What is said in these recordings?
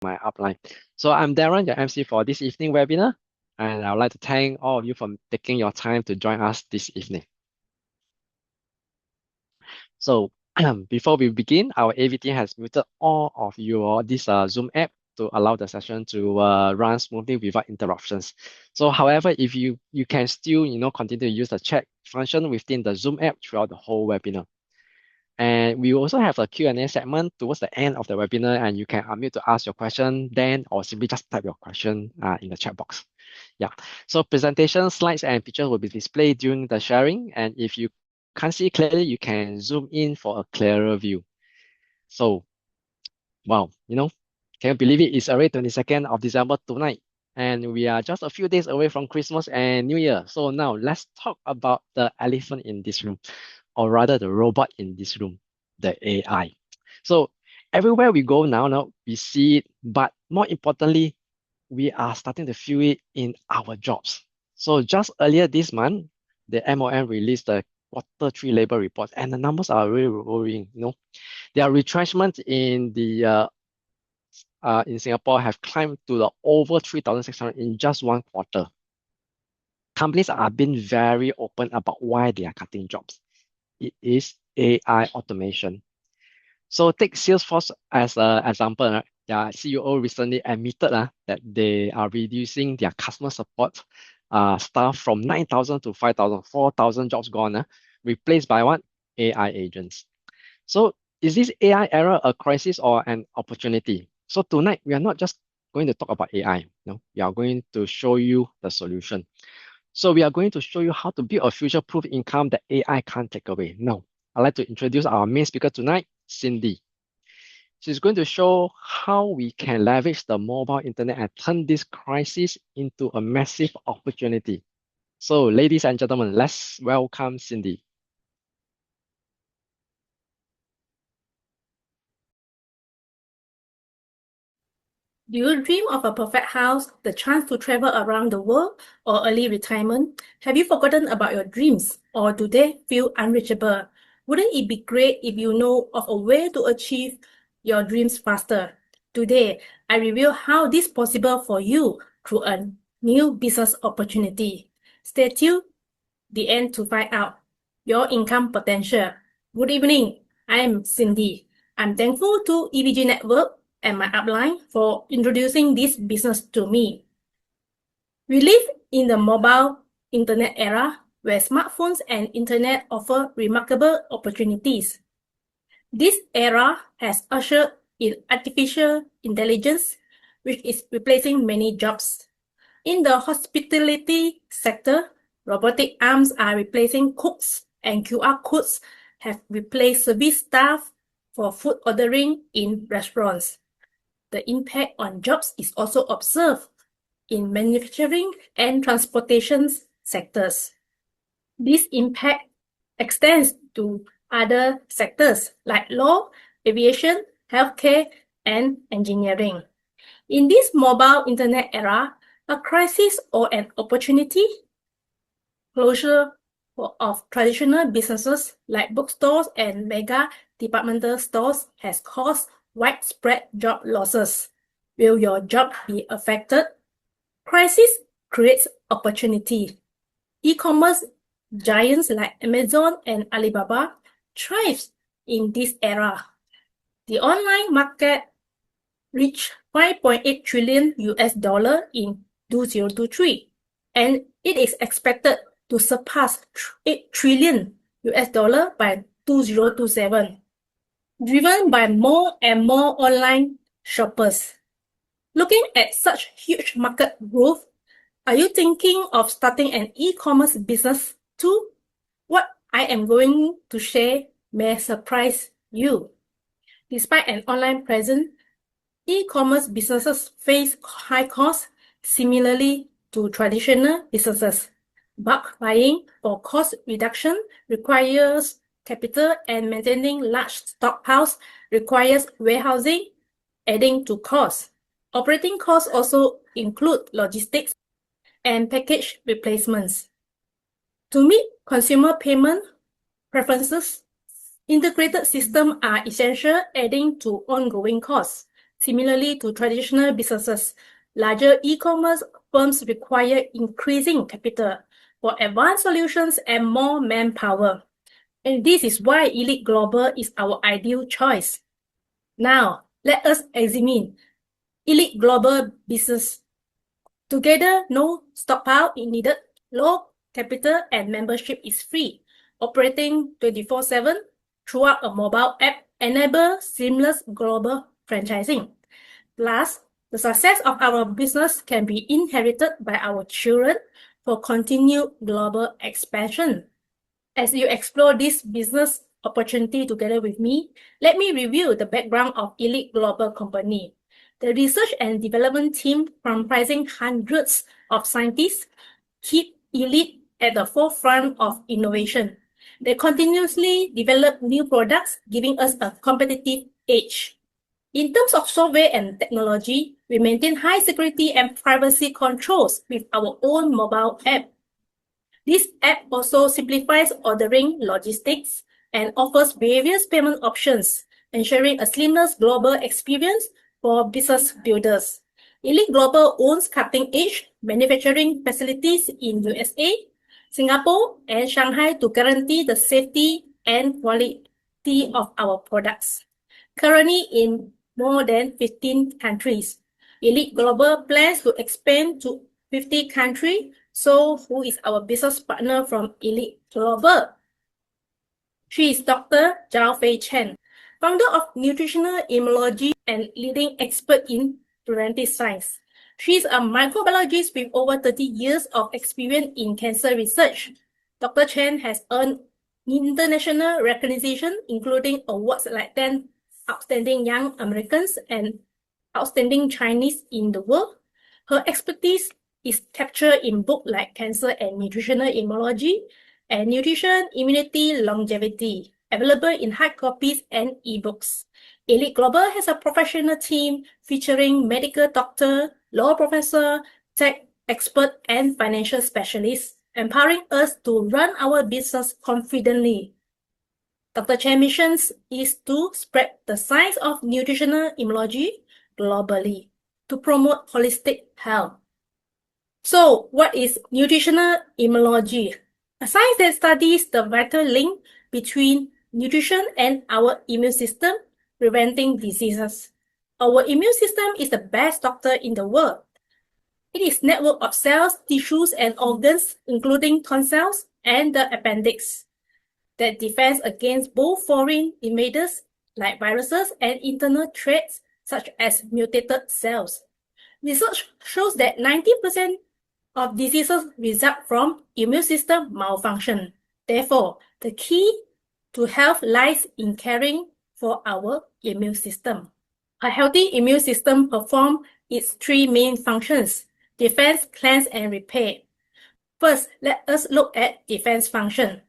my upline. So I'm Darren, your MC for this evening webinar, and I would like to thank all of you for taking your time to join us this evening. So before we begin, our AV team has muted all of your this Zoom app to allow the session to run smoothly without interruptions. So however, if you can still continue to use the chat function within the Zoom app throughout the whole webinar. And we also have a Q&A segment towards the end of the webinar, and you can unmute to ask your question then, or simply just type your question in the chat box. Yeah. So presentation slides and pictures will be displayed during the sharing, and if you can't see clearly, you can zoom in for a clearer view. So, wow, can you believe it? It's already 22nd of December tonight, and we are just a few days away from Christmas and New Year. So now let's talk about the elephant in this room, or rather the robot in this room, the AI. So everywhere we go now we see it, but more importantly, we are starting to feel it in our jobs. So just earlier this month, the MOM released the Q3 labor report, and the numbers are really worrying. There are retrenchments in Singapore have climbed to the over 3,600 in just one quarter. Companies are being very open about why they are cutting jobs. It is AI automation. So take Salesforce as an example. Right? Their CEO recently admitted that they are reducing their customer support staff from 9,000 to 5,000, 4,000 jobs gone, replaced by what? AI agents. So is this AI era a crisis or an opportunity? So tonight, we are not just going to talk about AI. We are going to show you the solution. So we are going to show you how to build a future-proof income that AI can't take away. Now, I'd like to introduce our main speaker tonight, Cindy. She's going to show how we can leverage the mobile internet and turn this crisis into a massive opportunity. So ladies and gentlemen, let's welcome Cindy. Do you dream of a perfect house, the chance to travel around the world, or early retirement? Have you forgotten about your dreams, or do they feel unreachable? Wouldn't it be great if you know of a way to achieve your dreams faster? Today, I reveal how this is possible for you through a new business opportunity. Stay tuned the end to find out your income potential. Good evening, I am Cindy. I'm thankful to EVG Network and my upline for introducing this business to me. We live in the mobile internet era where smartphones and internet offer remarkable opportunities. This era has ushered in artificial intelligence, which is replacing many jobs. In the hospitality sector, robotic arms are replacing cooks, and QR codes have replaced service staff for food ordering in restaurants. The impact on jobs is also observed in manufacturing and transportation sectors. This impact extends to other sectors like law, aviation, healthcare, and engineering. In this mobile internet era, a crisis or an opportunity, closure of traditional businesses like bookstores and mega departmental stores has caused widespread job losses. Will your job be affected? Crisis creates opportunity. E-commerce giants like Amazon and Alibaba thrive in this era. The online market reached $5.8 trillion in 2023, and it is expected to surpass $8 trillion by 2027, driven by more and more online shoppers. Looking at such huge market growth, are you thinking of starting an e-commerce business too? What I am going to share may surprise you. Despite an online presence, e-commerce businesses face high costs similarly to traditional businesses. Bulk buying for cost reduction requires capital, and maintaining large stockpiles requires warehousing, adding to costs. Operating costs also include logistics and package replacements. To meet consumer payment preferences, integrated systems are essential, adding to ongoing costs. Similarly to traditional businesses, larger e-commerce firms require increasing capital for advanced solutions and more manpower. And this is why Elite Global is our ideal choice. Now, let us examine Elite Global business. Together, no stockpile is needed, low capital, and membership is free. Operating 24/7 throughout a mobile app enables seamless global franchising. Plus, the success of our business can be inherited by our children for continued global expansion. As you explore this business opportunity together with me, let me review the background of Elite Global Company. The research and development team, comprising hundreds of scientists, keep Elite at the forefront of innovation. They continuously develop new products, giving us a competitive edge. In terms of software and technology, we maintain high security and privacy controls with our own mobile app. This app also simplifies ordering logistics and offers various payment options, ensuring a seamless global experience for business builders. Elite Global owns cutting-edge manufacturing facilities in USA, Singapore, and Shanghai to guarantee the safety and quality of our products. Currently in more than 15 countries, Elite Global plans to expand to 50 countries. So, who is our business partner from Elite Global? She is Dr. Zhao Fei Chen, founder of Nutritional Immunology and leading expert in preventive science. She is a microbiologist with over 30 years of experience in cancer research. Dr. Chen has earned international recognition, including awards like 10 Outstanding Young Americans and Outstanding Chinese in the World. Her expertise is captured in books like Cancer and Nutritional Immunology and Nutrition, Immunity, Longevity, available in hard copies and ebooks. Elite Global has a professional team featuring medical doctor, law professor, tech expert, and financial specialists, empowering us to run our business confidently. Dr. Chen's mission is to spread the science of nutritional immunology globally to promote holistic health. So, what is nutritional immunology? A science that studies the vital link between nutrition and our immune system, preventing diseases. Our immune system is the best doctor in the world. It is a network of cells, tissues, and organs, including tonsils and the appendix, that defends against both foreign invaders like viruses and internal threats such as mutated cells. Research shows that 90% of diseases result from immune system malfunction. Therefore, the key to health lies in caring for our immune system. A healthy immune system performs its three main functions: defense, cleanse, and repair. First, let us look at defense function.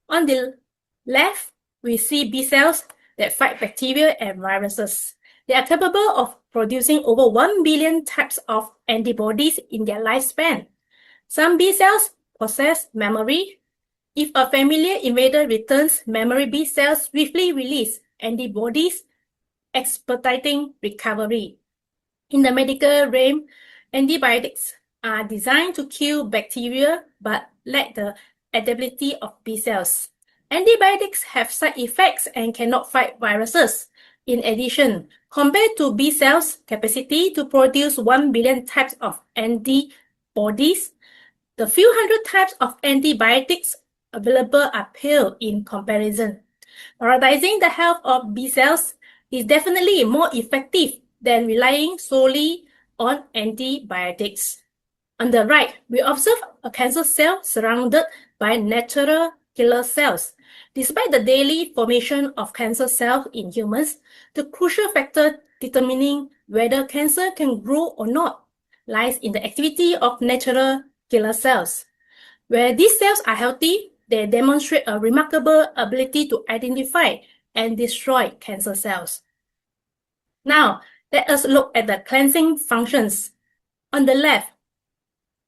On the left, we see B cells that fight bacteria and viruses. They are capable of producing over 1 billion types of antibodies in their lifespan. Some B cells possess memory. If a familiar invader returns, memory B cells swiftly release antibodies, expediting recovery. In the medical realm, antibiotics are designed to kill bacteria but lack the adaptability of B cells. Antibiotics have side effects and cannot fight viruses. In addition, compared to B cells' capacity to produce 1 billion types of antibodies, the few hundred types of antibiotics available are pale in comparison. Prioritizing the health of B cells is definitely more effective than relying solely on antibiotics. On the right, we observe a cancer cell surrounded by natural killer cells. Despite the daily formation of cancer cells in humans, the crucial factor determining whether cancer can grow or not lies in the activity of natural killer cells. Where these cells are healthy, they demonstrate a remarkable ability to identify and destroy cancer cells. Now, let us look at the cleansing functions. On the left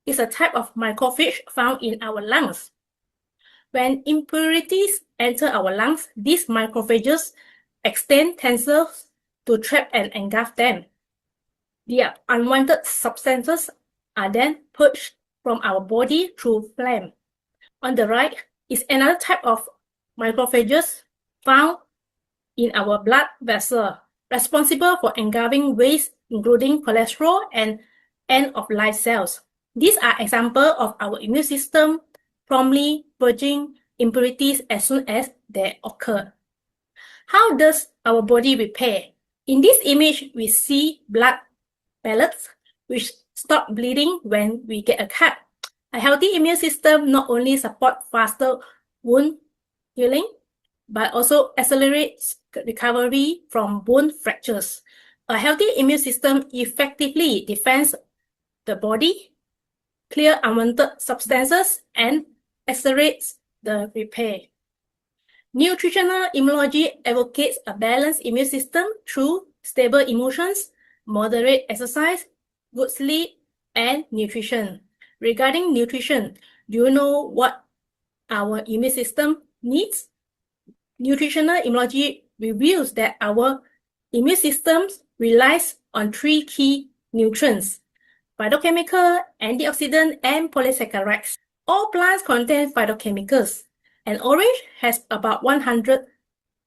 is a type of macrophage found in our lungs. When impurities enter our lungs, these macrophages extend tensors to trap and engulf them. The unwanted substances are then purged from our body through phlegm. On the right is another type of macrophages found in our blood vessel, responsible for engulfing waste, including cholesterol and end-of-life cells. These are examples of our immune system promptly purging impurities as soon as they occur. How does our body repair? In this image, we see blood pellets which stop bleeding when we get a cut. A healthy immune system not only supports faster wound healing, but also accelerates recovery from bone fractures. A healthy immune system effectively defends the body, clears unwanted substances, and accelerates the repair. Nutritional immunology advocates a balanced immune system through stable emotions, moderate exercise, good sleep, and nutrition. Regarding nutrition, do you know what our immune system needs? Nutritional immunology reveals that our immune system relies on 3 key nutrients: phytochemical, antioxidant, and polysaccharides. All plants contain phytochemicals, and orange has about 100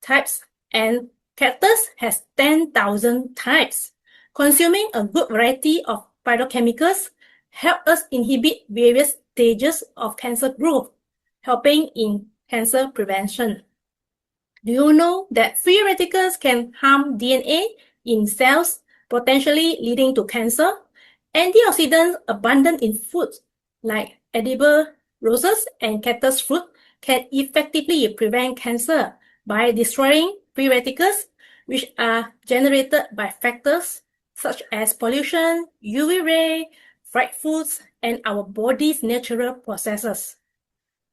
types, and cactus has 10,000 types. Consuming a good variety of phytochemicals help us inhibit various stages of cancer growth, helping in cancer prevention. Do you know that free radicals can harm DNA in cells, potentially leading to cancer? Antioxidants abundant in foods like edible roses and cactus fruit can effectively prevent cancer by destroying free radicals, which are generated by factors such as pollution, UV ray, fried foods, and our body's natural processes.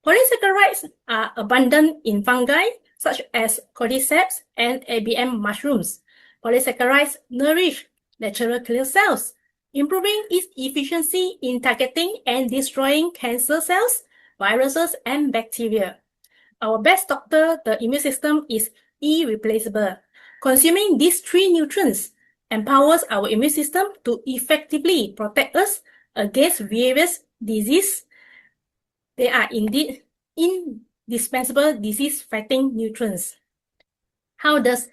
Polysaccharides are abundant in fungi such as cordyceps and ABM mushrooms. Polysaccharides nourish natural killer cells, improving its efficiency in targeting and destroying cancer cells, viruses, and bacteria. Our best doctor, the immune system, is irreplaceable. Consuming these 3 nutrients empowers our immune system to effectively protect us against various diseases. They are indeed indispensable disease-fighting nutrients. How does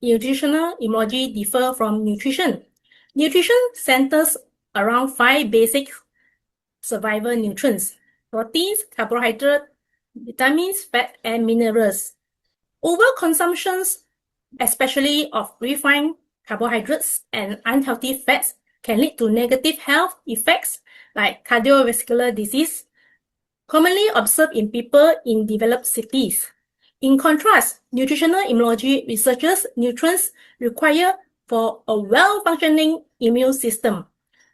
nutritional immunology differ from nutrition? Nutrition centers around 5 basic survival nutrients: proteins, carbohydrates, vitamins, fat, and minerals. Overconsumptions, especially of refined carbohydrates and unhealthy fats, can lead to negative health effects like cardiovascular disease, commonly observed in people in developed cities. In contrast, nutritional immunology researches nutrients required for a well-functioning immune system: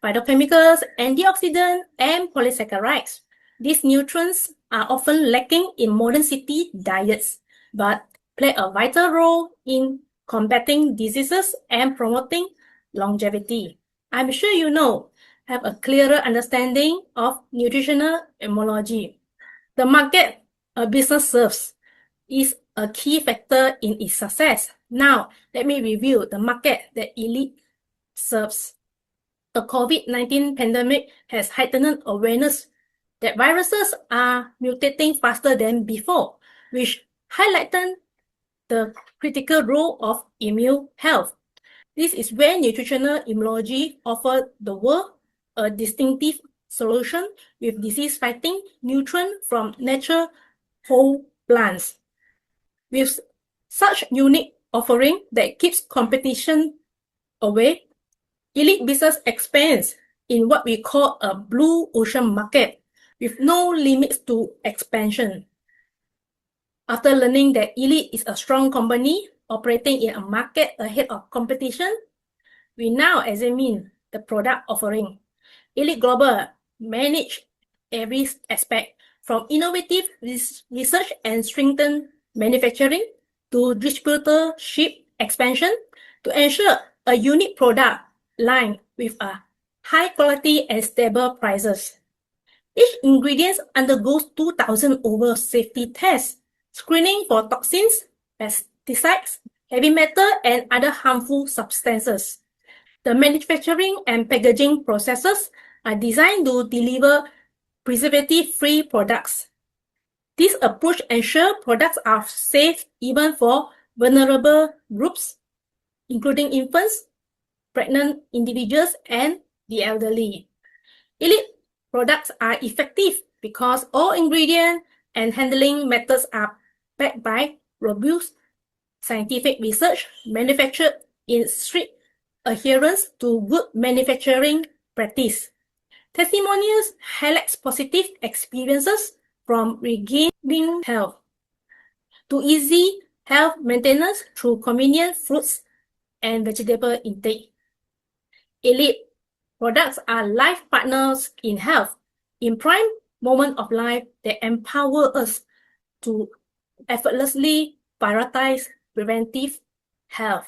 phytochemicals, antioxidants, and polysaccharides. These nutrients are often lacking in modern city diets, but play a vital role in combating diseases and promoting longevity. I'm sure you have a clearer understanding of nutritional immunology. The market a business serves is a key factor in its success. Now, let me review the market that Elite serves. The COVID-19 pandemic has heightened awareness that viruses are mutating faster than before, which highlighted the critical role of immune health. This is where nutritional immunology offers the world a distinctive solution with disease-fighting nutrients from natural whole plants. With such unique offering that keeps competition away, Elite Business expands in what we call a blue ocean market with no limits to expansion. After learning that Elite is a strong company operating in a market ahead of competition, we now examine the product offering. Elite Global manages every aspect, from innovative research and strengthened manufacturing to distributorship expansion, to ensure a unique product line with a high quality and stable prices. Each ingredient undergoes 2,000 over safety tests, screening for toxins, pesticides, heavy metal, and other harmful substances. The manufacturing and packaging processes are designed to deliver preservative-free products. This approach ensures products are safe even for vulnerable groups, including infants, pregnant individuals, and the elderly. Elite products are effective because all ingredient and handling methods are backed by robust scientific research, manufactured in strict adherence to good manufacturing practice. Testimonials highlight positive experiences from regaining health to easy health maintenance through convenient fruits and vegetable intake. Elite products are life partners in health. In prime moment of life, they empower us to effortlessly prioritize preventive health.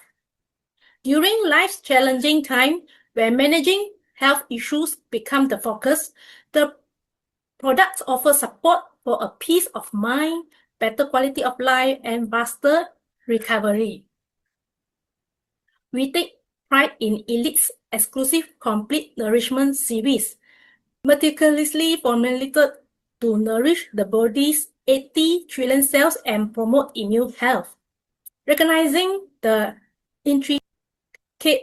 During life's challenging time, when managing health issues become the focus, the products offer support for a peace of mind, better quality of life, and faster recovery. We take pride in Elite's exclusive Complete Nourishment series, meticulously formulated to nourish the body's 80 trillion cells and promote immune health. Recognizing the intricate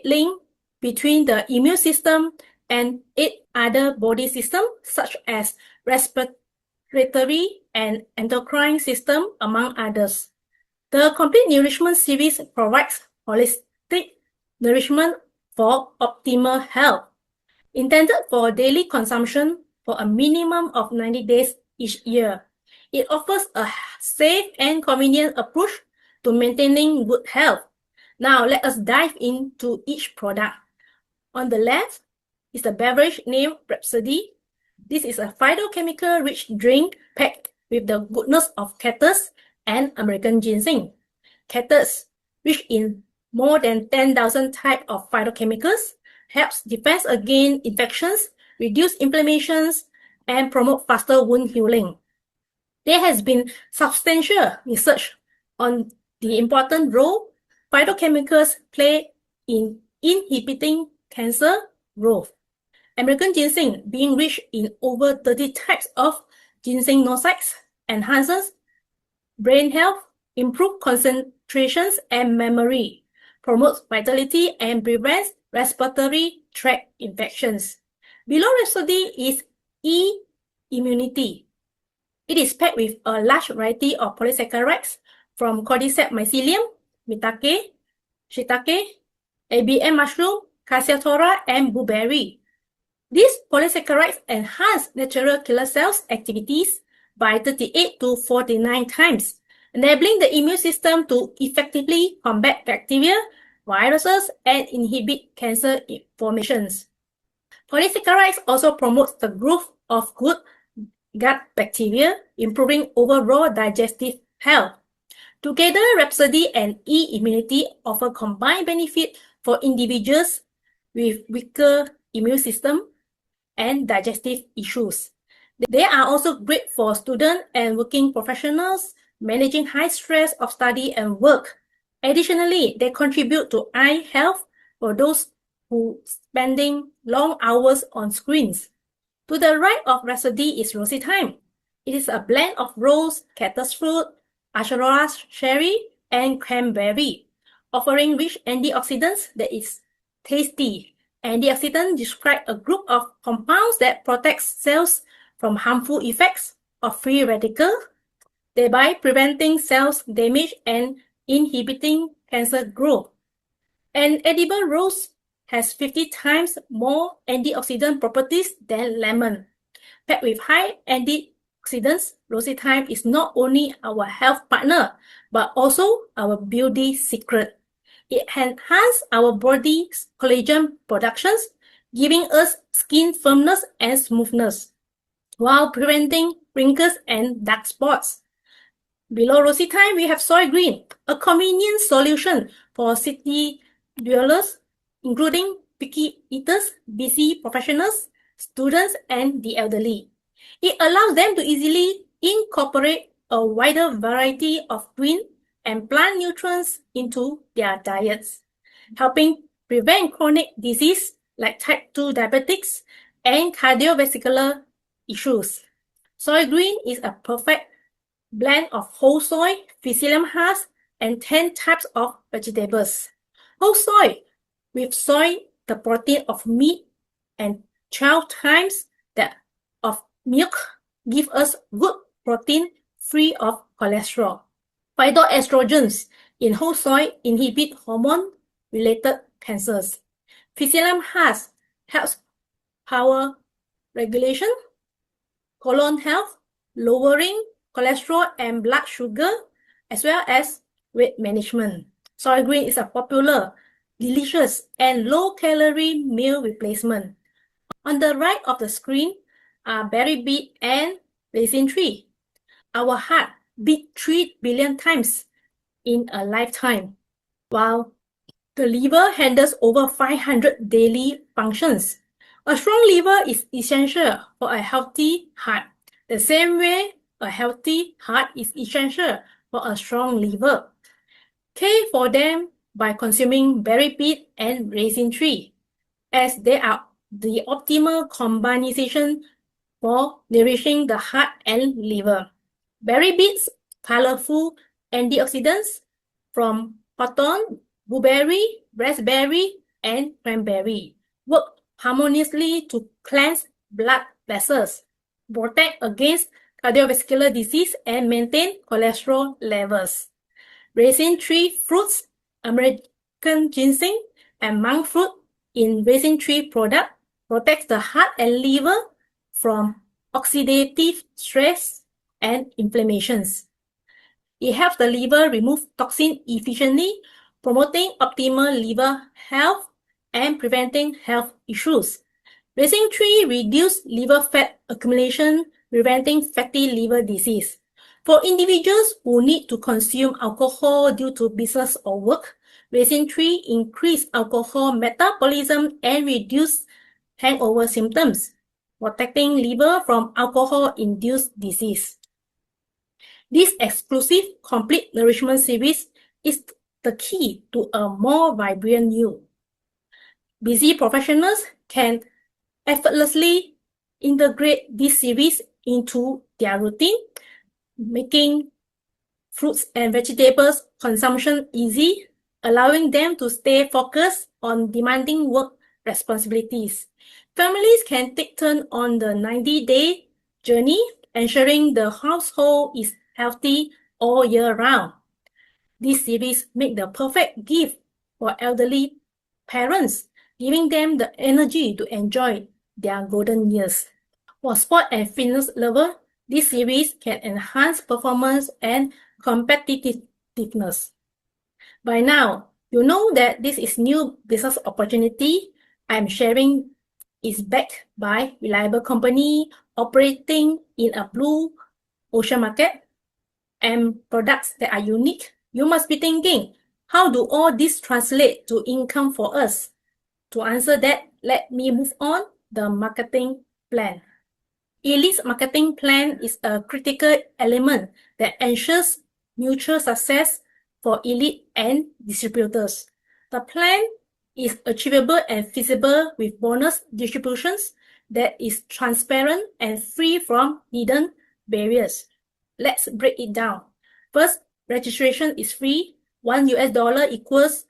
link between the immune system and 8 other body systems, such as respiratory and endocrine system, among others. The Complete Nourishment series provides holistic nourishment for optimal health, intended for daily consumption for a minimum of 90 days each year. It offers a safe and convenient approach to maintaining good health. Now, let us dive into each product. On the left is the beverage named Rhapsody. This is a phytochemical-rich drink packed with the goodness of cactus and American ginseng. Cactus, rich in more than 10,000 types of phytochemicals, helps defend against infections, reduce inflammations, and promote faster wound healing. There has been substantial research on the important role phytochemicals play in inhibiting cancer growth. American ginseng, being rich in over 30 types of ginsenosides, enhances brain health, improves concentrations and memory, promotes vitality, and prevents respiratory tract infections. Below Rhapsody is E-Immunity. It is packed with a large variety of polysaccharides from cordyceps mycelium, mitake, shiitake, ABM mushroom, Cassiophylla, and blueberry. These polysaccharides enhance natural killer cells activities by 38 to 49 times, enabling the immune system to effectively combat bacteria, viruses, and inhibit cancer formations. Polysaccharides also promote the growth of good gut bacteria, improving overall digestive health. Together, Rhapsody and E-Immunity offer combined benefit for individuals with weaker immune system and digestive issues. They are also great for students and working professionals managing high stress of study and work. Additionally, they contribute to eye health for those who spending long hours on screens. To the right of Rhapsody is Rosy Thyme. It is a blend of rose, cactus fruit, Acerola cherry, and cranberry, offering rich antioxidants that is tasty. Antioxidants describe a group of compounds that protect cells from harmful effects of free radicals, thereby preventing cells damage and inhibiting cancer growth. An edible rose has 50 times more antioxidant properties than lemon. Packed with high antioxidants, Rosy Thyme is not only our health partner, but also our beauty secret. It enhances our body's collagen productions, giving us skin firmness and smoothness, while preventing wrinkles and dark spots. Below Rosy Thyme, we have Soy Green, a convenient solution for city dwellers, including picky eaters, busy professionals, students, and the elderly. It allows them to easily incorporate a wider variety of green and plant nutrients into their diets, helping prevent chronic disease like type 2 diabetics and cardiovascular issues. Soy Green is a perfect blend of whole soy, psyllium husk, and 10 types of vegetables. Whole soy with soy, the protein of meat, and 12 times that of milk give us good protein free of cholesterol. Phytoestrogens in whole soy inhibit hormone-related cancers. Psyllium husk helps power regulation, colon health, lowering cholesterol and blood sugar, as well as weight management. Soy Green is a popular, delicious, and low-calorie meal replacement. On the right of the screen are berry beet and raisin tree. Our heart beats 3 billion times in a lifetime, while the liver handles over 500 daily functions. A strong liver is essential for a healthy heart, the same way a healthy heart is essential for a strong liver. Care for them by consuming berry beet and raisin tree, as they are the optimal combination for nourishing the heart and liver. Berry beets, colorful antioxidants from cotton, blueberry, raspberry, and cranberry work harmoniously to cleanse blood vessels, protect against cardiovascular disease, and maintain cholesterol levels. Raisin tree fruits, American ginseng, and monk fruit in raisin tree product protects the heart and liver from oxidative stress and inflammations. It helps the liver remove toxin efficiently, promoting optimal liver health and preventing health issues. Raisin tree reduces liver fat accumulation, preventing fatty liver disease. For individuals who need to consume alcohol due to business or work, raisin tree increase alcohol metabolism and reduce hangover symptoms, protecting liver from alcohol-induced disease. This exclusive complete nourishment series is the key to a more vibrant you. Busy professionals can effortlessly integrate this series into their routine, making fruits and vegetables consumption easy, allowing them to stay focused on demanding work responsibilities. Families can take turn on the 90-day journey, ensuring the household is healthy all year round. This series makes the perfect gift for elderly parents, giving them the energy to enjoy their golden years. For sport and fitness lovers, this series can enhance performance and competitiveness. By now, you know that this is new business opportunity I'm sharing is backed by reliable company operating in a blue ocean market and products that are unique. You must be thinking, how do all this translate to income for us? To answer that, let me move on the marketing plan. Elite's marketing plan is a critical element that ensures mutual success for Elite and distributors. The plan is achievable and feasible with bonus distributions that is transparent and free from hidden barriers. Let's break it down. First, registration is free. $1 equals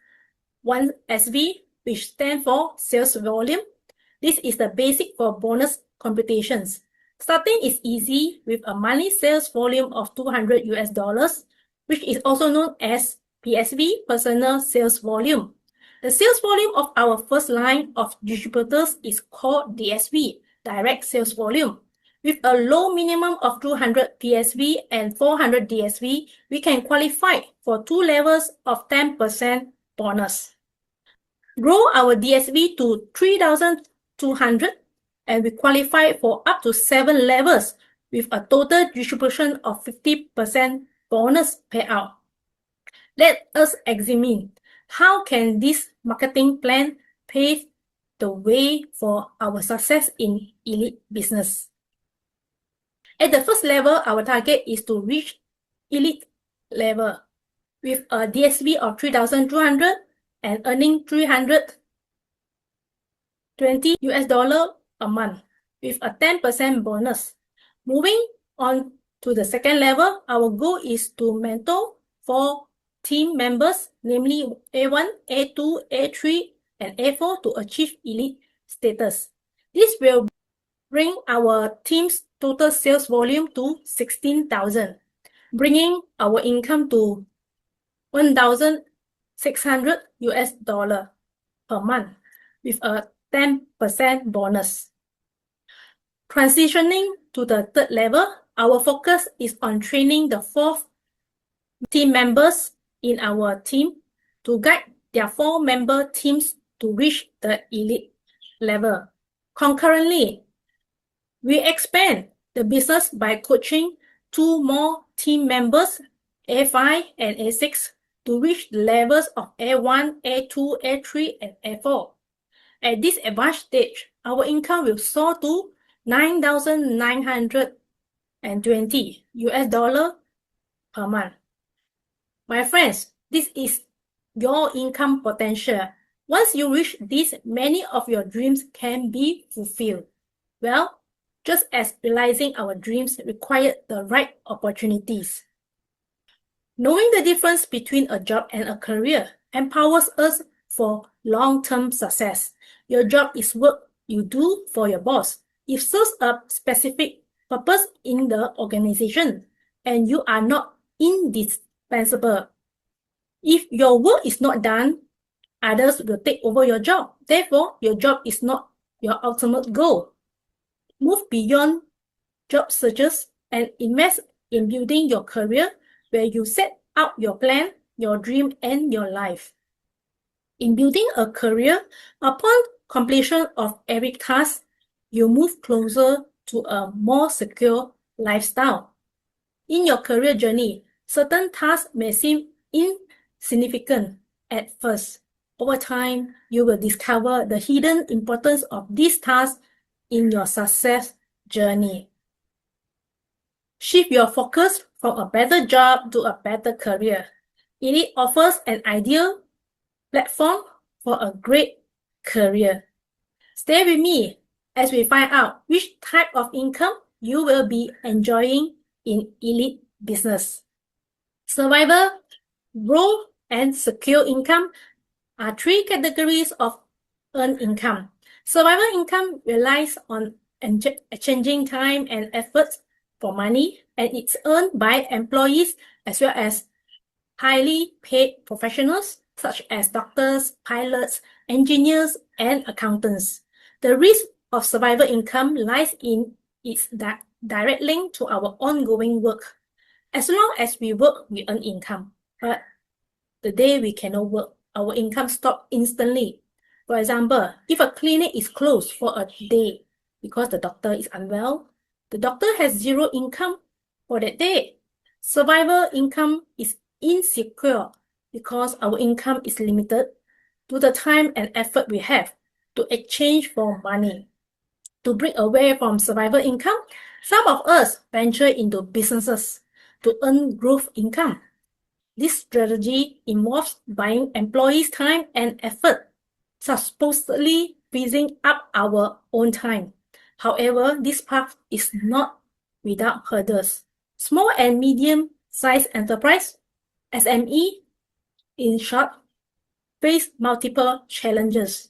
1 SV, which stands for sales volume. This is the basic for bonus computations. Starting is easy with a monthly sales volume of $200, which is also known as PSV, personal sales volume. The sales volume of our first line of distributors is called DSV, direct sales volume. With a low minimum of 200 PSV and 400 DSV, we can qualify for 2 levels of 10% bonus. Grow our DSV to 3,200 and we qualify for up to 7 levels with a total distribution of 50% bonus payout. Let us examine how can this marketing plan pave the way for our success in Elite business. At the first level, our target is to reach Elite level. with a DSV of 3,200 and earning $320 a month with a 10% bonus. Moving on to the second level, our goal is to mentor 4 team members, namely A1, A2, A3, and A4 to achieve elite status. This will bring our team's total sales volume to 16,000, bringing our income to $1,600 per month with a 10% bonus. Transitioning to the third level, our focus is on training the 4th team members in our team to guide their 4-member teams to reach the elite level. Concurrently, we expand the business by coaching 2 more team members, A5 and A6, to reach the levels of A1, A2, A3, and A4. At this advanced stage, our income will soar to $9,920 per month. My friends, this is your income potential. Once you reach this, many of your dreams can be fulfilled. Well, just as realizing our dreams required the right opportunities. Knowing the difference between a job and a career empowers us for long-term success. Your job is work you do for your boss. It serves a specific purpose in the organization, and you are not indispensable. If your work is not done, others will take over your job. Therefore, your job is not your ultimate goal. Move beyond job searches and invest in building your career where you set out your plan, your dream, and your life. In building a career, upon completion of every task, you move closer to a more secure lifestyle. In your career journey, certain tasks may seem insignificant at first. Over time, you will discover the hidden importance of these tasks in your success journey. Shift your focus from a better job to a better career. It offers an ideal platform for a great career. Stay with me as we find out which type of income you will be enjoying in elite business. Survival, growth, and secure income are 3 categories of earned income. Survival income relies on exchanging time and effort for money, and it's earned by employees as well as highly paid professionals such as doctors, pilots, engineers, and accountants. The risk of survival income lies in its direct link to our ongoing work. As long as we work, we earn income. But the day we cannot work, our income stops instantly. For example, if a clinic is closed for a day because the doctor is unwell, the doctor has 0 income for that day. Survival income is insecure because our income is limited to the time and effort we have to exchange for money. To break away from survival income, some of us venture into businesses to earn growth income. This strategy involves buying employees' time and effort, supposedly freezing up our own time. However, this path is not without hurdles. Small and medium-sized enterprise, SME, in short, face multiple challenges.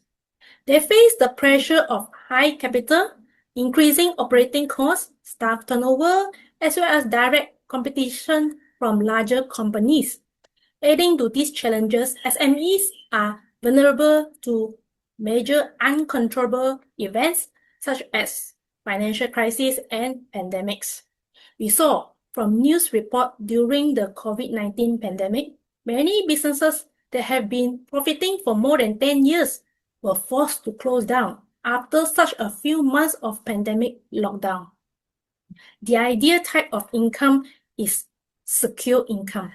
They face the pressure of high capital, increasing operating costs, staff turnover, as well as direct competition from larger companies. Adding to these challenges, SMEs are vulnerable to major uncontrollable events such as financial crises and pandemics. We saw from news reports during the COVID-19 pandemic, many businesses that have been profiting for more than 10 years were forced to close down after such a few months of pandemic lockdown. The ideal type of income is secure income.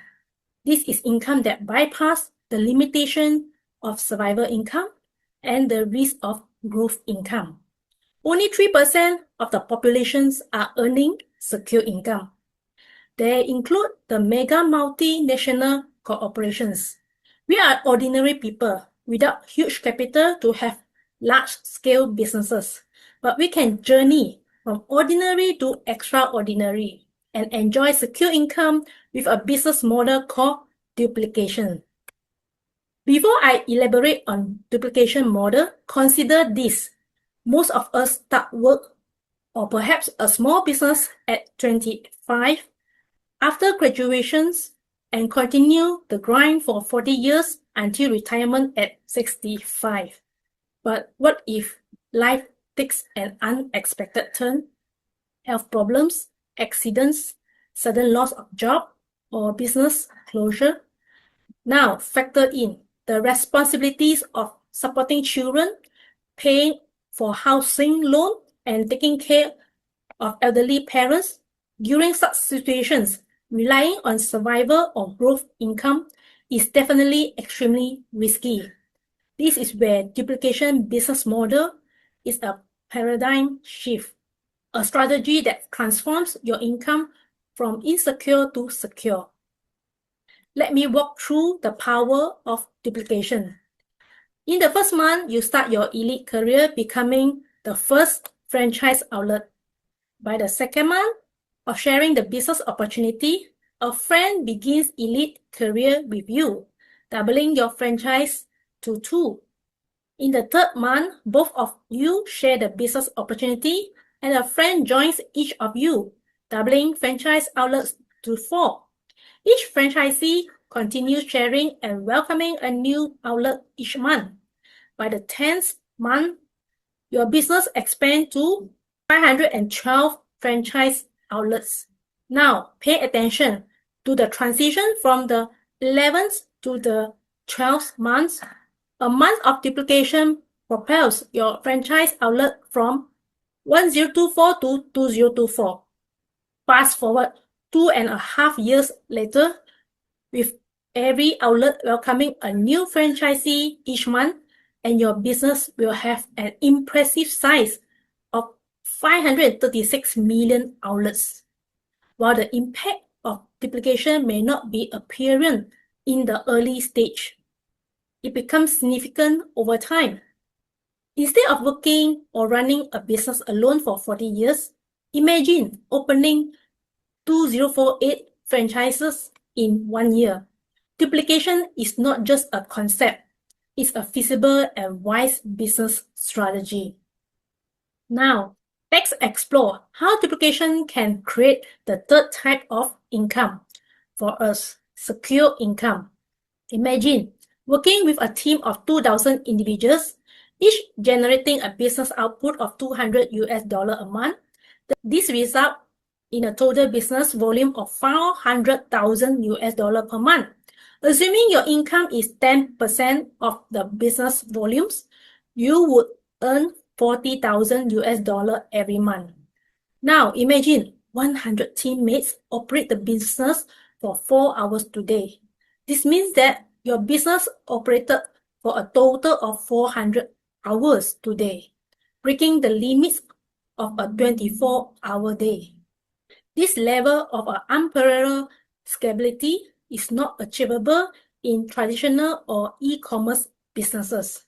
This is income that bypasses the limitation of survival income and the risk of growth income. Only 3% of the populations are earning secure income. They include the mega multinational corporations. We are ordinary people without huge capital to have large-scale businesses, but we can journey from ordinary to extraordinary and enjoy secure income with a business model called duplication. Before I elaborate on duplication model, consider this. Most of us start work or perhaps a small business at 25 after graduations and continue the grind for 40 years until retirement at 65. But what if life takes an unexpected turn? Health problems, accidents, sudden loss of job, or business closure? Now factor in the responsibilities of supporting children, paying for housing loan, and taking care of elderly parents. During such situations, relying on survival or growth income is definitely extremely risky. This is where duplication business model is a paradigm shift, a strategy that transforms your income from insecure to secure. Let me walk through the power of duplication. In the first month, you start your elite career becoming the first franchise outlet. By the second month of sharing the business opportunity, a friend begins elite career with you, doubling your franchise to 2. In the third month, both of you share the business opportunity and a friend joins each of you, doubling franchise outlets to 4. Each franchisee continues sharing and welcoming a new outlet each month. By the 10th month, your business expands to 512 franchise outlets. Now, pay attention to the transition from the 11th to the 12th month. A month of duplication propels your franchise outlet from 1024 to 2024. Fast forward 2.5 years later, with every outlet welcoming a new franchisee each month, and your business will have an impressive size of 536 million outlets. While the impact of duplication may not be apparent in the early stage, it becomes significant over time. Instead of working or running a business alone for 40 years, imagine opening 2048 franchises in 1 year. Duplication is not just a concept, it's a feasible and wise business strategy. Now, let's explore how duplication can create the third type of income. For us, secure income. Imagine working with a team of 2,000 individuals, each generating a business output of $200 a month. This results in a total business volume of $400,000 per month. Assuming your income is 10% of the business volumes, you would earn $40,000 every month. Now imagine 100 teammates operate the business for 4 hours today. This means that your business operated for a total of 400 hours today, breaking the limits of a 24-hour day. This level of unparalleled scalability is not achievable in traditional or e-commerce businesses.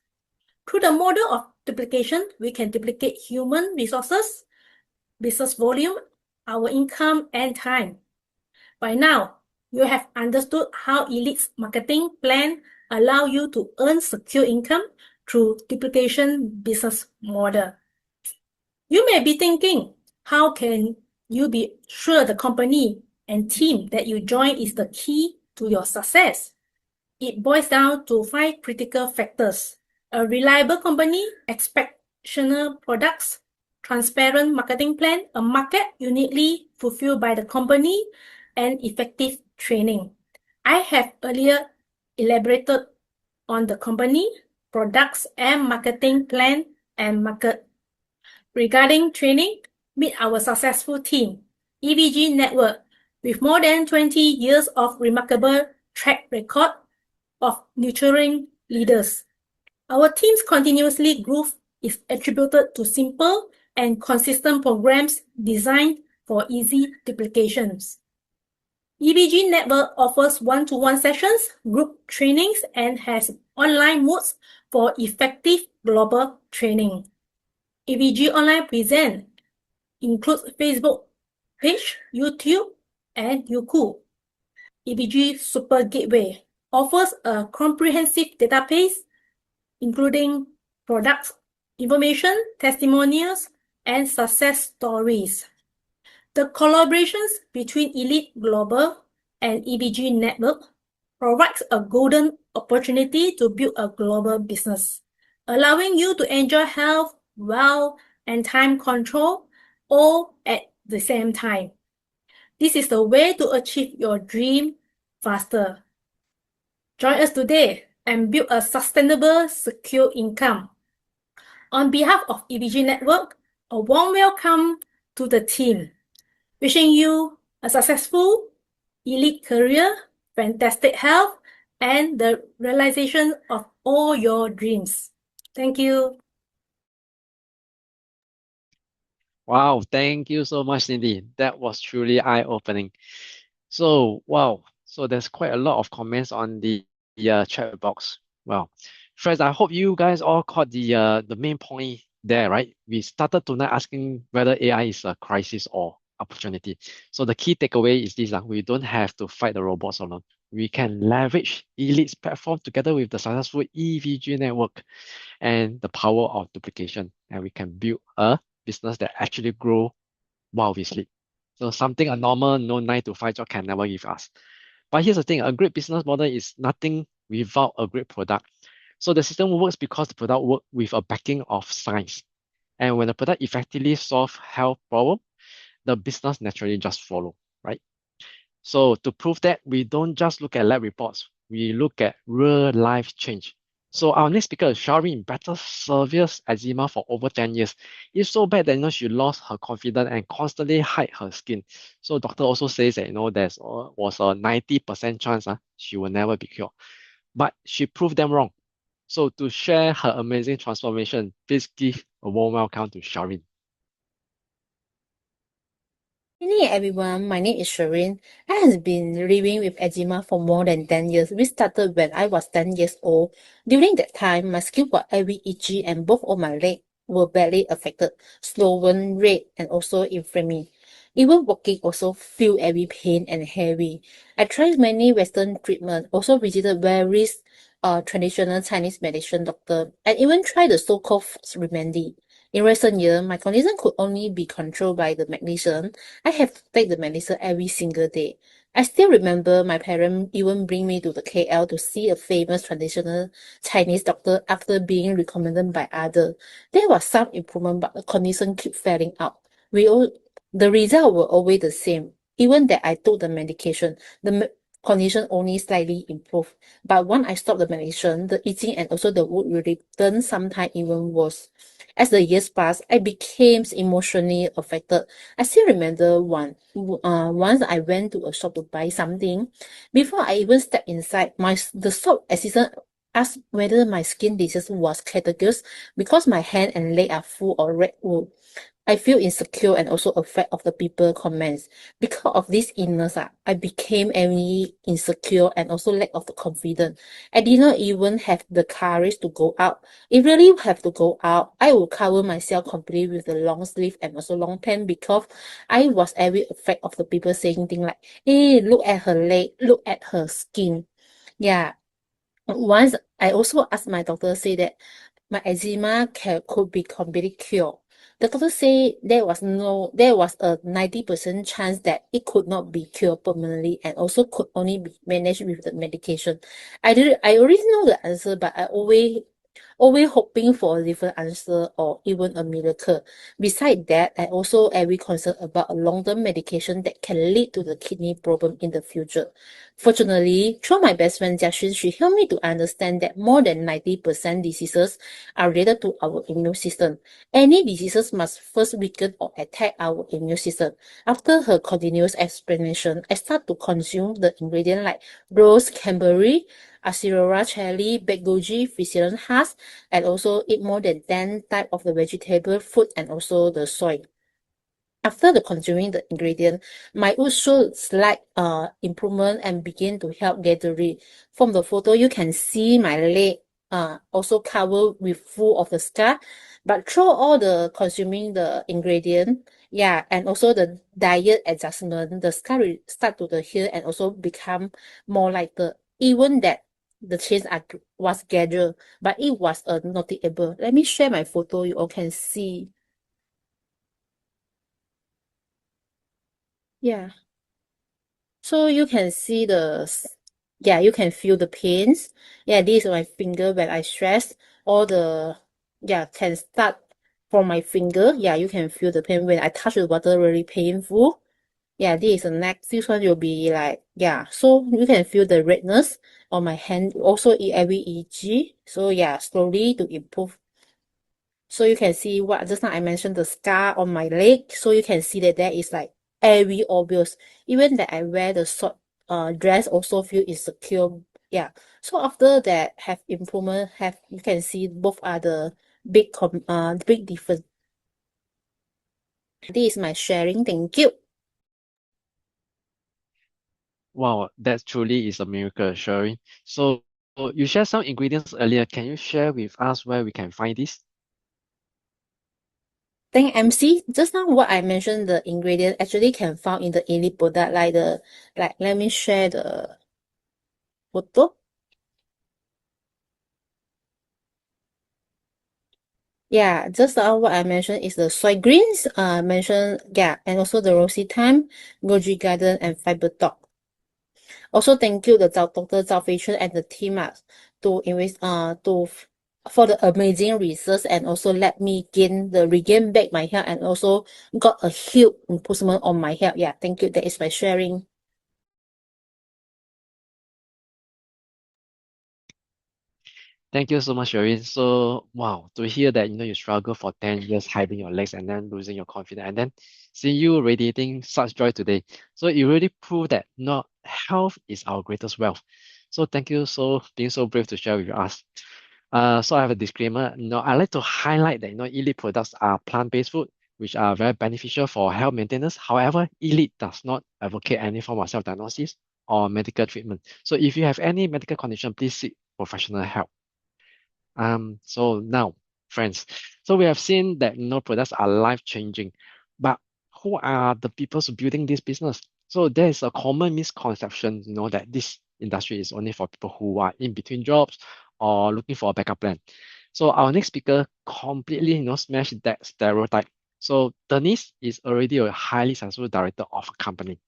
Through the model of duplication, we can duplicate human resources, business volume, our income, and time. By now, you have understood how Elite's marketing plan allow you to earn secure income through duplication business model. You may be thinking, how can you be sure the company and team that you join is the key to your success? It boils down to 5 critical factors: a reliable company, exceptional products, transparent marketing plan, a market uniquely fulfilled by the company, and effective training. I have earlier elaborated on the company, products, and marketing plan and market. Regarding training, meet our successful team, EVG Network, with more than 20 years of remarkable track record of nurturing leaders. Our team's continuously growth is attributed to simple and consistent programs designed for easy duplications. EBG Network offers one-to-one sessions, group trainings, and has online modes for effective global training. EBG Online Present includes Facebook page, YouTube, and Youku. EBG Super Gateway offers a comprehensive database including products, information, testimonials, and success stories. The collaborations between Elite Global and EBG Network provides a golden opportunity to build a global business, allowing you to enjoy health, wealth, and time control all at the same time. This is the way to achieve your dream faster. Join us today and build a sustainable, secure income. On behalf of EBG Network, a warm welcome to the team. Wishing you a successful, elite career, fantastic health, and the realization of all your dreams. Thank you. Wow, thank you so much, Cindy. That was truly eye-opening. So, wow. So there's quite a lot of comments on the chat box. Well, friends, I hope you guys all caught the main point there, right? We started tonight asking whether AI is a crisis or opportunity. So the key takeaway is this, we don't have to fight the robots alone. We can leverage Elite's platform together with the successful EVG network and the power of duplication, and we can build a business that actually grow while we sleep. So something a normal no 9 to 5 job can never give us. But here's the thing, a great business model is nothing without a great product. So the system works because the product works with a backing of science. And when the product effectively solve health problem, the business naturally just follow, right? So to prove that, we don't just look at lab reports, we look at real life change. So our next speaker is Shari, battled severe eczema for over 10 years. It's so bad that she lost her confidence and constantly hide her skin. So doctor also says that there's was a 90% chance she will never be cured. But she proved them wrong. So to share her amazing transformation, please give a warm welcome to Sharin. Hey everyone, my name is Shireen. I have been living with eczema for more than 10 years. We started when I was 10 years old. During that time, my skin was very itchy and both of my legs were badly affected, swollen, red, and also inflamed. Even walking also feel very pain and heavy. I tried many Western treatments, also visited various traditional Chinese medicine doctor, and even tried the so-called remedy. In recent years, my condition could only be controlled by the magnesium. I have to take the medicine every single day. I still remember my parents even bring me to the KL to see a famous traditional Chinese doctor after being recommended by others. There was some improvement, but the condition kept failing out. The results were always the same. Even that I took the medication, the condition only slightly improved. But when I stopped the medication, the itching and also the wound will return sometimes even worse. As the years passed, I became emotionally affected. I still remember once I went to a shop to buy something. Before I even stepped inside, the shop assistant asked whether my skin disease was categorized because my hand and leg are full of red wound. I feel insecure and also afraid of the people comments. Because of this illness, I became very insecure and also lack of the confidence. I did not even have the courage to go out. If really have to go out, I will cover myself completely with the long sleeve and also long pant because I was very afraid of the people saying things like, hey, look at her leg, look at her skin. Yeah. Once I also asked my doctor say that my eczema could be completely cured. The doctor said there was a 90% chance that it could not be cured permanently and also could only be managed with the medication. I already know the answer, but I always hoping for a different answer or even a miracle. Besides that, I also very concerned about a long-term medication that can lead to the kidney problem in the future. Fortunately, through my best friend Jiaxun, she helped me to understand that more than 90% diseases are related to our immune system. Any diseases must first weaken or attack our immune system. After her continuous explanation, I start to consume the ingredient like rose, cranberry, Acirora cherry, baked goji, Fission husk, and also eat more than 10 type of the vegetable, fruit, and also the soy. After the consuming the ingredient, my would show slight improvement and begin to help gathering. From the photo, you can see my leg also covered with full of the scar. But through all the consuming the ingredient, yeah, and also the diet adjustment, the scar will start to the heal and also become more lighter. Even that the change was gathered, but it was noticeable. Let me share my photo. You all can see. Yeah. So you can see yeah, you can feel the pains. Yeah, this is my finger when I stress. All the, yeah, can start from my finger. Yeah, you can feel the pain when I touch the water, really painful. Yeah, this is the next. This one will be like, yeah, so you can feel the redness on my hand. Also, every EG. So yeah, slowly to improve. So you can see what just now I mentioned the scar on my leg. So you can see that there is like very obvious. Even that I wear the short dress also feel insecure. Yeah. So after that have improvement, have you can see both are the big difference. This is my sharing. Thank you. Wow, that truly is a miracle, Sherry. So you shared some ingredients earlier. Can you share with us where we can find this? Thank MC. Just now what I mentioned the ingredient actually can found in the Elite product like let me share the photo. Yeah, just what I mentioned is the soy greens, mentioned, yeah, and also the rosy thyme, goji garden, and fiber dog. Also, thank you the Dr. Zhao Feichen and the team to invest, for the amazing research and also let me regain back my health and also got a huge improvement on my health. Yeah, thank you. That is my sharing. Thank you so much, Sherry. So, wow, to hear that, you struggle for 10 years hiding your legs and then losing your confidence, and then seeing you radiating such joy today. So it really proved that, health is our greatest wealth. So thank you so being so brave to share with us. So I have a disclaimer. I like to highlight that, Elite products are plant-based food, which are very beneficial for health maintenance. However, Elite does not advocate any form of self-diagnosis or medical treatment. So if you have any medical condition, please seek professional help. So now, friends, so we have seen that products are life-changing, but who are the people who building this business? So there is a common misconception, that this industry is only for people who are in between jobs or looking for a backup plan. So our next speaker completely, smashed that stereotype. So Denise is already a highly successful director of a company.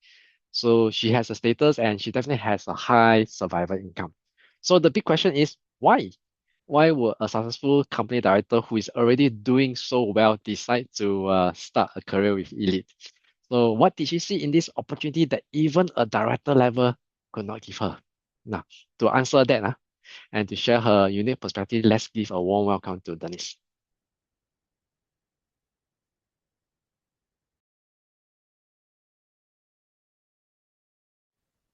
So she has a status and she definitely has a high survival income. So the big question is why? Why would a successful company director who is already doing so well decide to start a career with Elite? So what did she see in this opportunity that even a director level could not give her? Now, to answer that and to share her unique perspective, let's give a warm welcome to Denise.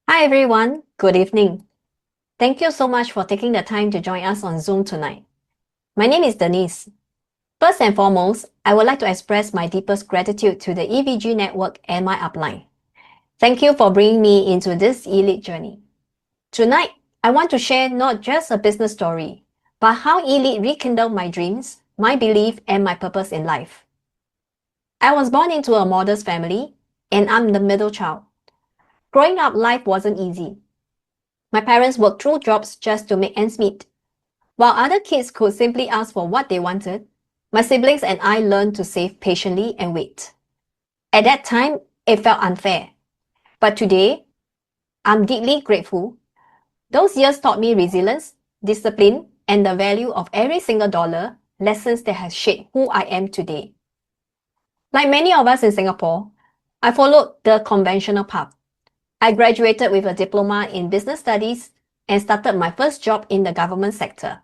Hi everyone, good evening. Thank you so much for taking the time to join us on Zoom tonight. My name is Denise. First and foremost, I would like to express my deepest gratitude to the EVG network and my upline. Thank you for bringing me into this elite journey. Tonight, I want to share not just a business story, but how Elite rekindled my dreams, my belief, and my purpose in life. I was born into a modest family, and I'm the middle child. Growing up, life wasn't easy. My parents worked through jobs just to make ends meet. While other kids could simply ask for what they wanted, my siblings and I learned to save patiently and wait. At that time, it felt unfair. But today, I'm deeply grateful. Those years taught me resilience, discipline, and the value of every single dollar, lessons that have shaped who I am today. Like many of us in Singapore, I followed the conventional path. I graduated with a diploma in business studies and started my first job in the government sector,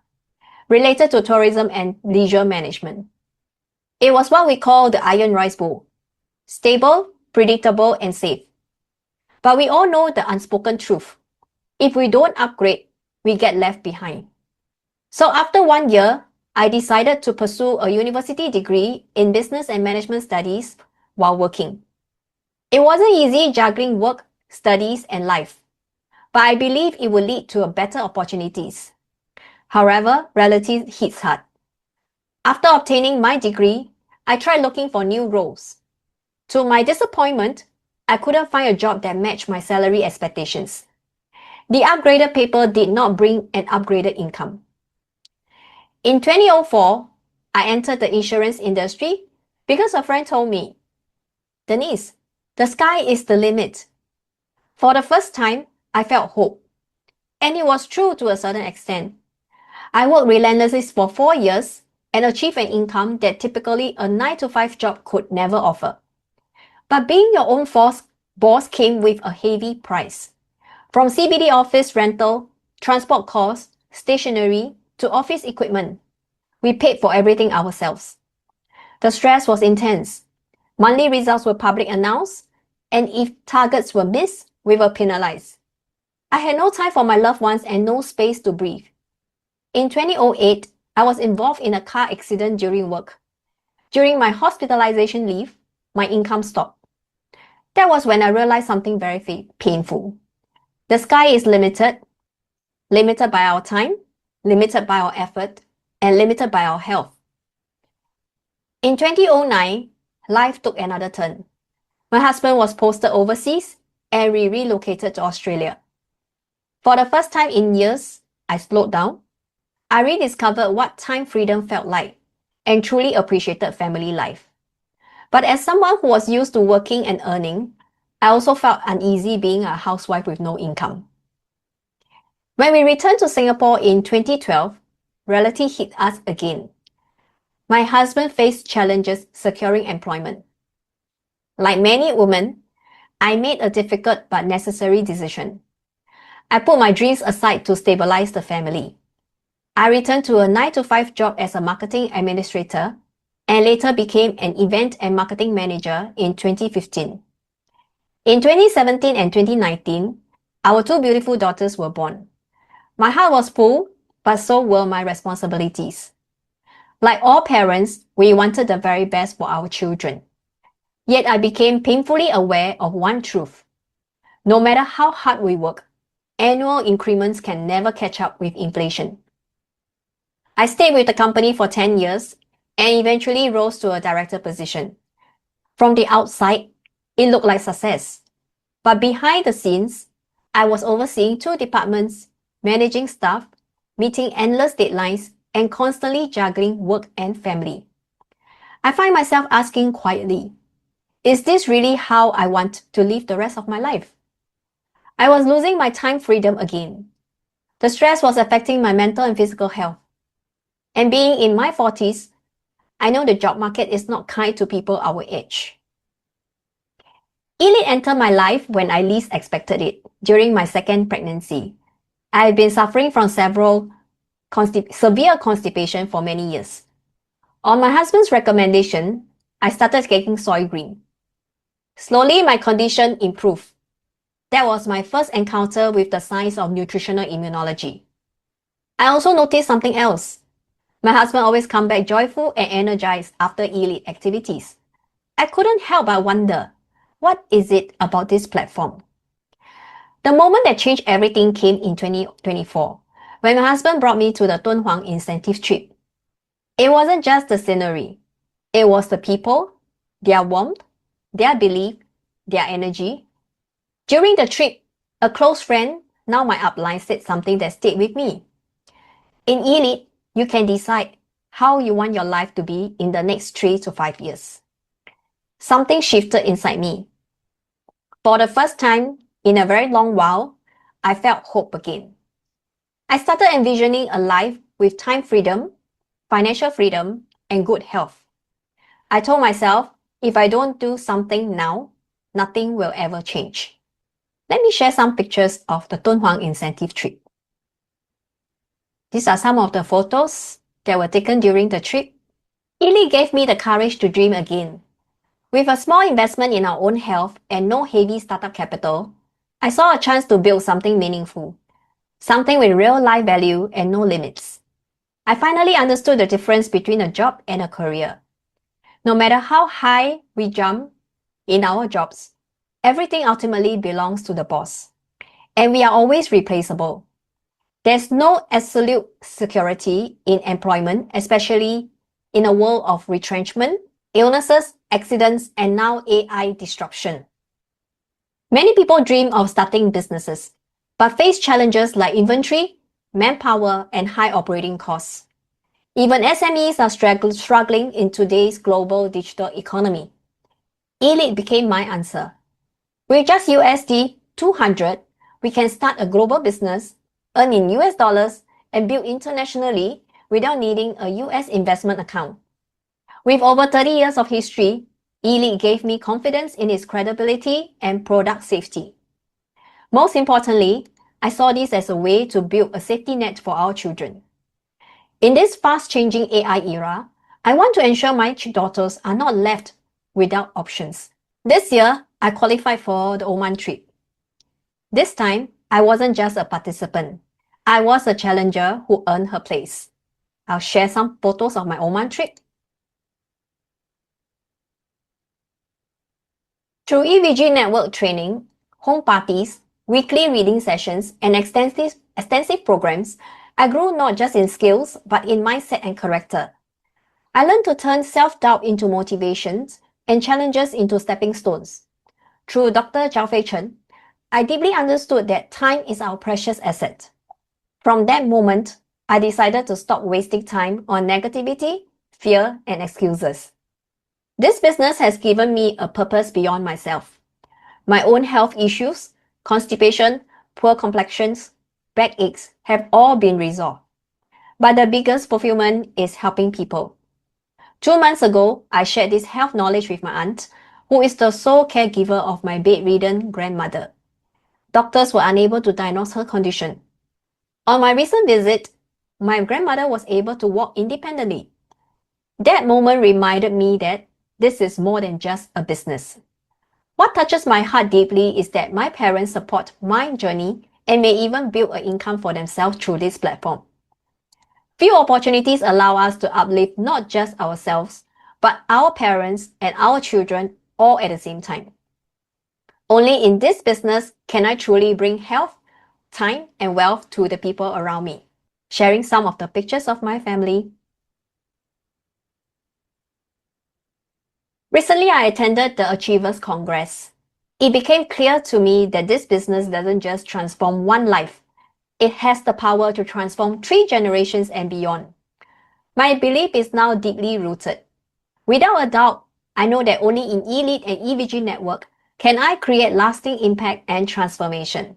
related to tourism and leisure management. It was what we call the Iron Rice Bowl: stable, predictable, and safe. But we all know the unspoken truth. If we don't upgrade, we get left behind. So after 1 year, I decided to pursue a university degree in business and management studies while working. It wasn't easy juggling work, studies, and life, but I believe it will lead to better opportunities. However, reality hits hard. After obtaining my degree, I tried looking for new roles. To my disappointment, I couldn't find a job that matched my salary expectations. The upgraded paper did not bring an upgraded income. In 2004, I entered the insurance industry because a friend told me, "Denise, the sky is the limit." For the first time, I felt hope. And it was true to a certain extent. I worked relentlessly for 4 years and achieved an income that typically a 9-to-5 job could never offer. But being your own boss came with a heavy price. From CBD office rental, transport costs, stationery, to office equipment, we paid for everything ourselves. The stress was intense. Monthly results were public announced, and if targets were missed, we were penalized. I had no time for my loved ones and no space to breathe. In 2008, I was involved in a car accident during work. During my hospitalization leave, my income stopped. That was when I realized something very painful. The sky is limited by our time, limited by our effort, and limited by our health. In 2009, life took another turn. My husband was posted overseas and we relocated to Australia. For the first time in years, I slowed down. I rediscovered what time freedom felt like and truly appreciated family life. But as someone who was used to working and earning, I also felt uneasy being a housewife with no income. When we returned to Singapore in 2012, reality hit us again. My husband faced challenges securing employment. Like many women, I made a difficult but necessary decision. I put my dreams aside to stabilize the family. I returned to a 9-to-5 job as a marketing administrator and later became an event and marketing manager in 2015. In 2017 and 2019, our 2 beautiful daughters were born. My heart was full, but so were my responsibilities. Like all parents, we wanted the very best for our children. Yet I became painfully aware of one truth. No matter how hard we work, annual increments can never catch up with inflation. I stayed with the company for 10 years and eventually rose to a director position. From the outside, it looked like success. But behind the scenes, I was overseeing 2 departments, managing staff, meeting endless deadlines, and constantly juggling work and family. I find myself asking quietly, is this really how I want to live the rest of my life? I was losing my time freedom again. The stress was affecting my mental and physical health. And being in my 40s, I know the job market is not kind to people our age. Elite entered my life when I least expected it, during my second pregnancy. I have been suffering from several severe constipation for many years. On my husband's recommendation, I started taking soy green. Slowly, my condition improved. That was my first encounter with the science of nutritional immunology. I also noticed something else. My husband always come back joyful and energized after elite activities. I couldn't help but wonder, what is it about this platform? The moment that changed everything came in 2024, when my husband brought me to the Dunhuang incentive trip. It wasn't just the scenery. It was the people, their warmth, their belief, their energy. During the trip, a close friend, now my upline, said something that stayed with me. In Elite, you can decide how you want your life to be in the next 3 to 5 years. Something shifted inside me. For the first time in a very long while, I felt hope again. I started envisioning a life with time freedom, financial freedom, and good health. I told myself, if I don't do something now, nothing will ever change. Let me share some pictures of the Dunhuang incentive trip. These are some of the photos that were taken during the trip. Elite gave me the courage to dream again. With a small investment in our own health and no heavy startup capital, I saw a chance to build something meaningful, something with real life value and no limits. I finally understood the difference between a job and a career. No matter how high we jump, In our jobs, everything ultimately belongs to the boss, and we are always replaceable. There's no absolute security in employment, especially in a world of retrenchment, illnesses, accidents, and now AI disruption. Many people dream of starting businesses, but face challenges like inventory, manpower, and high operating costs. Even SMEs are struggling in today's global digital economy. Elite became my answer. With just USD 200, we can start a global business, earn in US dollars, and build internationally without needing a US investment account. With over 30 years of history, Elite gave me confidence in its credibility and product safety. Most importantly, I saw this as a way to build a safety net for our children. In this fast-changing AI era, I want to ensure my daughters are not left without options. This year, I qualified for the Oman trip. This time, I wasn't just a participant. I was a challenger who earned her place. I'll share some photos of my Oman trip. Through EVG network training, home parties, weekly reading sessions, and extensive programs, I grew not just in skills, but in mindset and character. I learned to turn self-doubt into motivations and challenges into stepping stones. Through Dr. Zhao Fei Chen, I deeply understood that time is our precious asset. From that moment, I decided to stop wasting time on negativity, fear, and excuses. This business has given me a purpose beyond myself. My own health issues, constipation, poor complexions, backaches have all been resolved. But the biggest fulfillment is helping people. 2 months ago, I shared this health knowledge with my aunt, who is the sole caregiver of my bedridden grandmother. Doctors were unable to diagnose her condition. On my recent visit, my grandmother was able to walk independently. That moment reminded me that this is more than just a business. What touches my heart deeply is that my parents support my journey and may even build an income for themselves through this platform. Few opportunities allow us to uplift not just ourselves, but our parents and our children all at the same time. Only in this business can I truly bring health, time, and wealth to the people around me. Sharing some of the pictures of my family. Recently, I attended the Achievers Congress. It became clear to me that this business doesn't just transform one life. It has the power to transform 3 generations and beyond. My belief is now deeply rooted. Without a doubt, I know that only in Elite and EVG Network can I create lasting impact and transformation.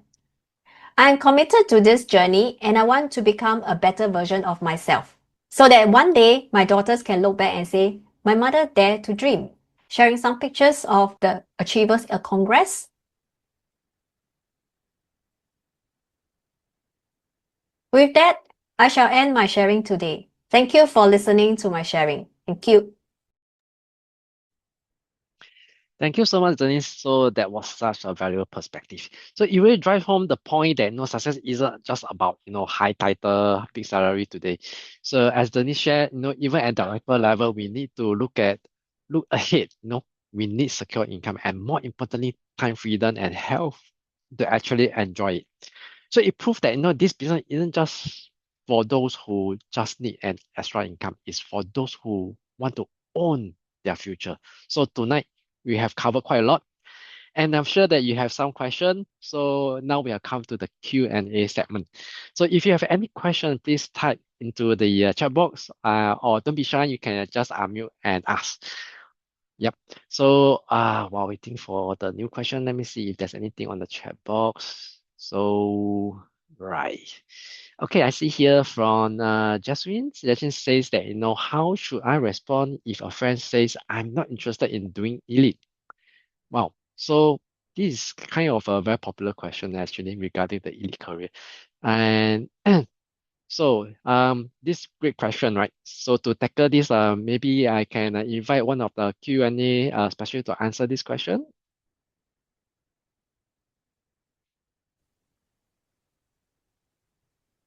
I am committed to this journey and I want to become a better version of myself, so that one day my daughters can look back and say, my mother dared to dream. Sharing some pictures of the Achievers Congress. With that, I shall end my sharing today. Thank you for listening to my sharing. Thank you. Thank you so much, Denise. So that was such a valuable perspective. So it really drive home the point that success isn't just about high title, big salary today. So as Denise shared, even at director level, we need to look ahead. We need secure income and more importantly, time freedom and health to actually enjoy it. So it proved that this business isn't just for those who just need an extra income. It's for those who want to own their future. So tonight we have covered quite a lot, and I'm sure that you have some questions. So now we have come to the Q&A segment. So if you have any question, please type into the chat box, or don't be shy, you can just unmute and ask. Yep. So while waiting for the new question, let me see if there's anything on the chat box. So right. Okay, I see here from Jasmine. Jasmine says that, how should I respond if a friend says I'm not interested in doing Elite? Wow. So this is kind of a very popular question actually regarding the Elite career. And so this great question, right? So to tackle this, maybe I can invite one of the Q&A specialists to answer this question.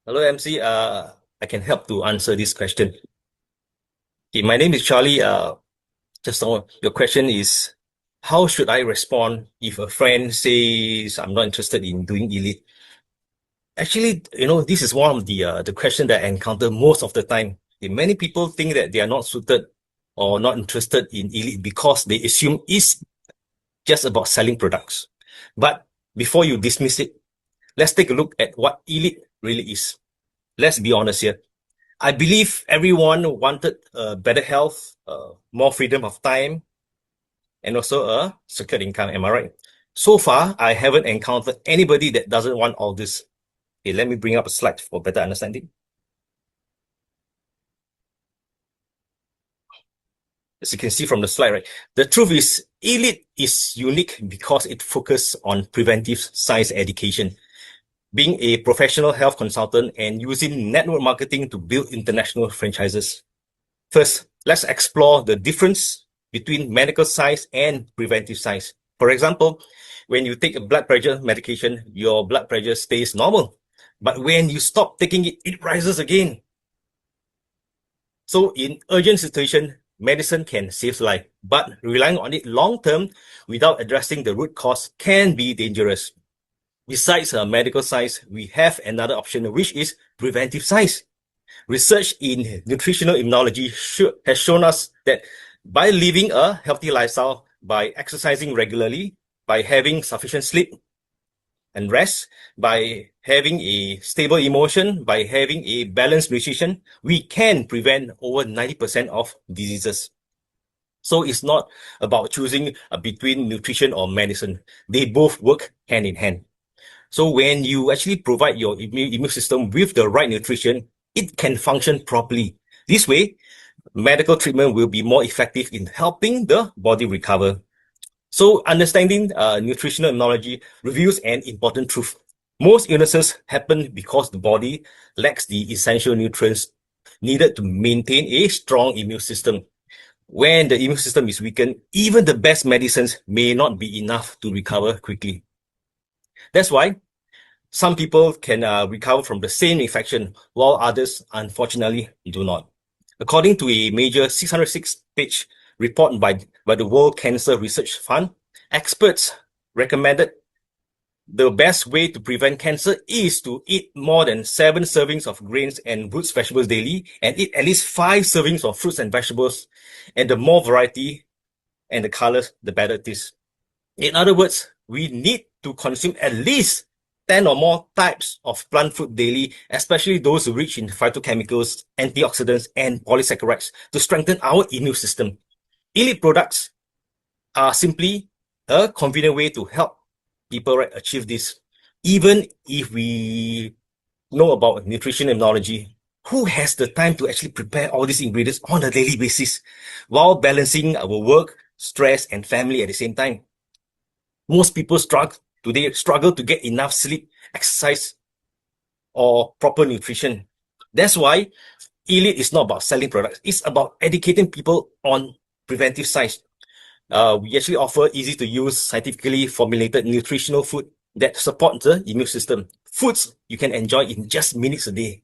Hello, MC. I can help to answer this question. Okay, my name is Charlie. Just your question is, how should I respond if a friend says I'm not interested in doing Elite? Actually, this is one of the question that I encounter most of the time. Many people think that they are not suited or not interested in Elite because they assume it's just about selling products. But before you dismiss it, let's take a look at what Elite really is. Let's be honest here. I believe everyone wanted better health, more freedom of time, and also a secure income. Am I right? So far, I haven't encountered anybody that doesn't want all this. Okay, let me bring up a slide for better understanding. As you can see from the slide, right? The truth is, Elite is unique because it focuses on preventive science education. Being a professional health consultant and using network marketing to build international franchises. First, let's explore the difference between medical science and preventive science. For example, when you take a blood pressure medication, your blood pressure stays normal. But when you stop taking it, it rises again. So in urgent situation, medicine can save life, but relying on it long-term without addressing the root cause can be dangerous. Besides medical science, we have another option, which is preventive science. Research in nutritional immunology has shown us that by living a healthy lifestyle, by exercising regularly, by having sufficient sleep and rest, by having a stable emotion, by having a balanced nutrition, we can prevent over 90% of diseases. So it's not about choosing between nutrition or medicine. They both work hand in hand. So when you actually provide your immune system with the right nutrition, it can function properly. This way, medical treatment will be more effective in helping the body recover. So understanding nutritional immunology reveals an important truth. Most illnesses happen because the body lacks the essential nutrients needed to maintain a strong immune system. When the immune system is weakened, even the best medicines may not be enough to recover quickly. That's why some people can recover from the same infection, while others, unfortunately, do not. According to a major 606-page report by the World Cancer Research Fund, experts recommended the best way to prevent cancer is to eat more than 7 servings of grains and roots vegetables daily, and eat at least 5 servings of fruits and vegetables. And the more variety and the colors, the better it is. In other words, we need to consume at least 10 or more types of plant food daily, especially those rich in phytochemicals, antioxidants, and polysaccharides to strengthen our immune system. Elite products are simply a convenient way to help people achieve this. Even if we know about nutrition immunology, who has the time to actually prepare all these ingredients on a daily basis while balancing our work, stress, and family at the same time? Most people struggle to get enough sleep, exercise, or proper nutrition. That's why Elite is not about selling products. It's about educating people on preventive science. We actually offer easy-to-use, scientifically formulated nutritional food that support the immune system. Foods you can enjoy in just minutes a day.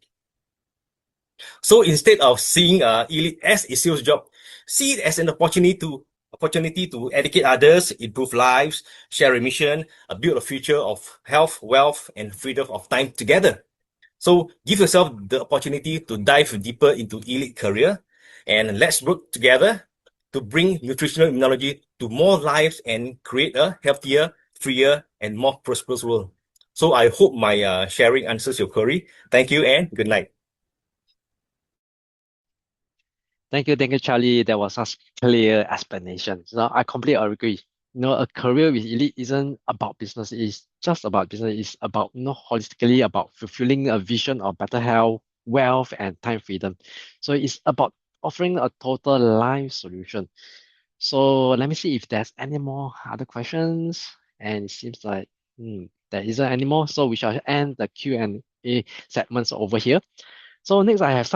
So instead of seeing Elite as a sales job, see it as an opportunity to educate others, improve lives, share a mission, build a future of health, wealth, and freedom of time together. So give yourself the opportunity to dive deeper into Elite career, and let's work together to bring nutritional immunology to more lives and create a healthier, freer, and more prosperous world. So I hope my sharing answers your query. Thank you and good night. Thank you, Charlie. That was such clear explanation. So I completely agree. A career with Elite isn't about business. It's just about business. It's about, holistically about fulfilling a vision of better health, wealth, and time freedom. So it's about offering a total life solution. So let me see if there's any more other questions. And it seems like there isn't any more. So we shall end the Q&A segments over here. So next, I have some